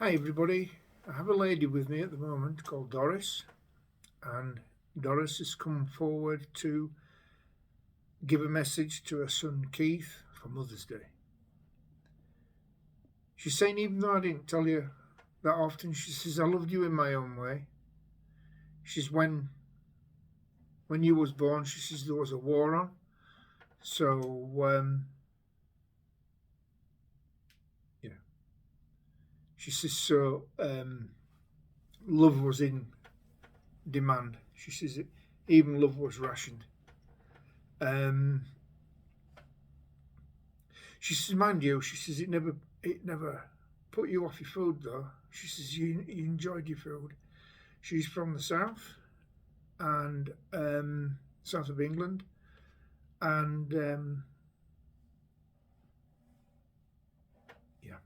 Hi everybody, I have a lady with me at the moment called Doris, and Doris has come forward to give a message to her son Keith for Mother's Day. She's saying, even though I didn't tell you that often, she says, I loved you in my own way. She's when you was born, she says there was a war on, so yeah. She says love was in demand. She says even love was rationed. Um, She says, mind you, she says it never put you off your food though. She says you enjoyed your food. She's from the south and south of England, and yeah,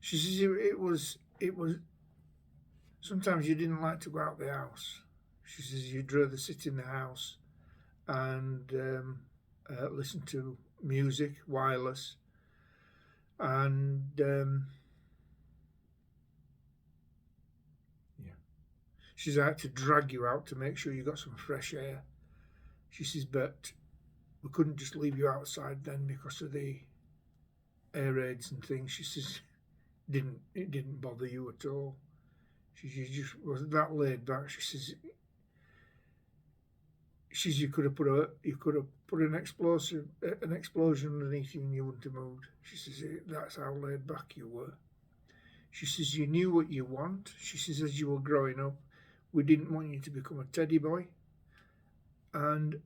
she says it was. Sometimes you didn't like to go out the house. She says you'd rather sit in the house and listen to music, wireless, and yeah. She's had to drag you out to make sure you got some fresh air. She says, but we couldn't just leave you outside then because of the air raids and things. She says, it didn't bother you at all. She says, you just was that laid back. She says you could have put an explosion underneath you and you wouldn't have moved. She says that's how laid back you were. She says you knew what you want. She says as you were growing up, we didn't want you to become a teddy boy, and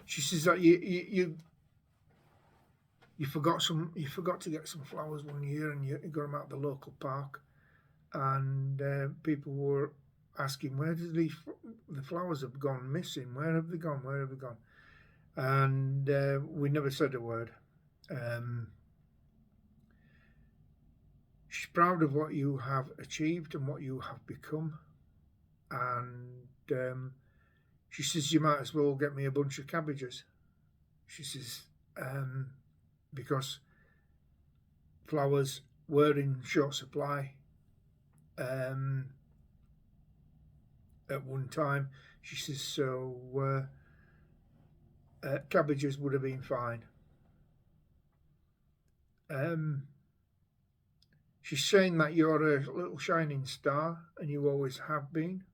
she says that you forgot to get some flowers one year and you got them at the local park, and people were asking where did the flowers have gone missing, where have they gone, where have they gone, and we never said a word. um, she's proud of what you have achieved and what you have become, and she says you might as well get me a bunch of cabbages. She says um, because flowers were in short supply um, at one time. She says, so cabbages would have been fine. Um, she's saying that you're a little shining star and you always have been.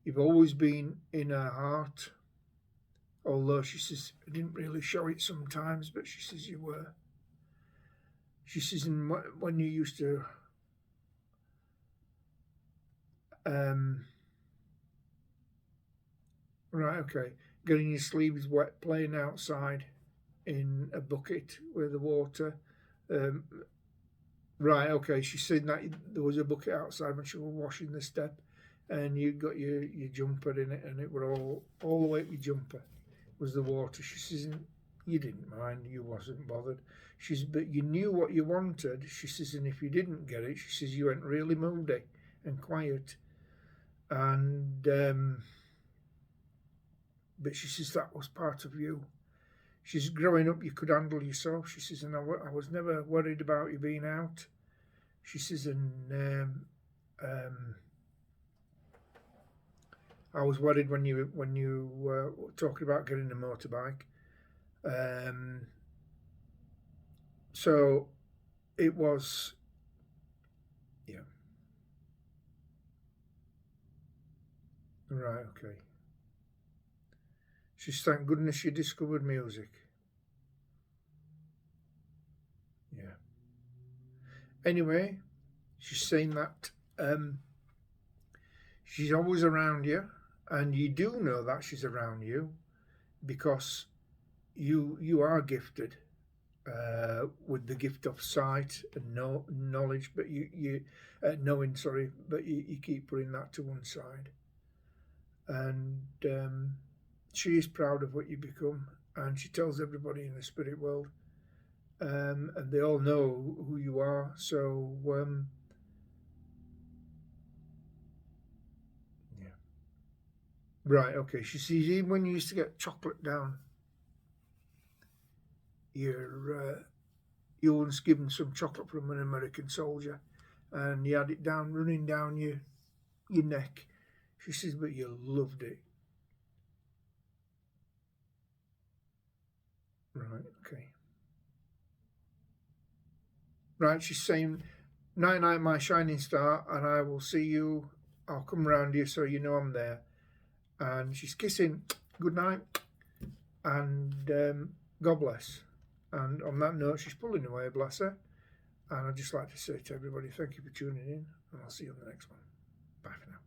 You've always been in her heart, although she says, I didn't really show it sometimes, but she says you were. She says, and when you used to um, right, okay, getting your sleeves wet, playing outside in a bucket with the water. Um, right, okay. She said that there was a bucket outside when she was washing the step, and you got your jumper in it, and it were all the way up your jumper was the water. She says you didn't mind, you wasn't bothered. She says, but you knew what you wanted. She says, and if you didn't get it, she says you went really moody and quiet, and but she says that was part of you. She's growing up, you could handle yourself. She says, and I was never worried about you being out. She says, and I was worried when you were talking about getting a motorbike. Um, so it was, yeah, right, okay. She says, thank goodness you discovered music. Yeah. Anyway, she's saying that she's always around you, and you do know that she's around you because you are gifted with the gift of sight and knowledge, but you knowing, sorry, but you keep putting that to one side, and she is proud of what you become, and she tells everybody in the spirit world, and they all know who you are. So yeah, right, okay. She sees even when you used to get chocolate down you once given some chocolate from an American soldier, and you had it running down your neck. She says, but you loved it. Right, okay. Right, she's saying, night night, my shining star, and I will see you. I'll come round you so you know I'm there. And she's kissing, good night, and God bless. And on that note, she's pulling away, bless her. And I'd just like to say to everybody, thank you for tuning in, and I'll see you on the next one. Bye for now.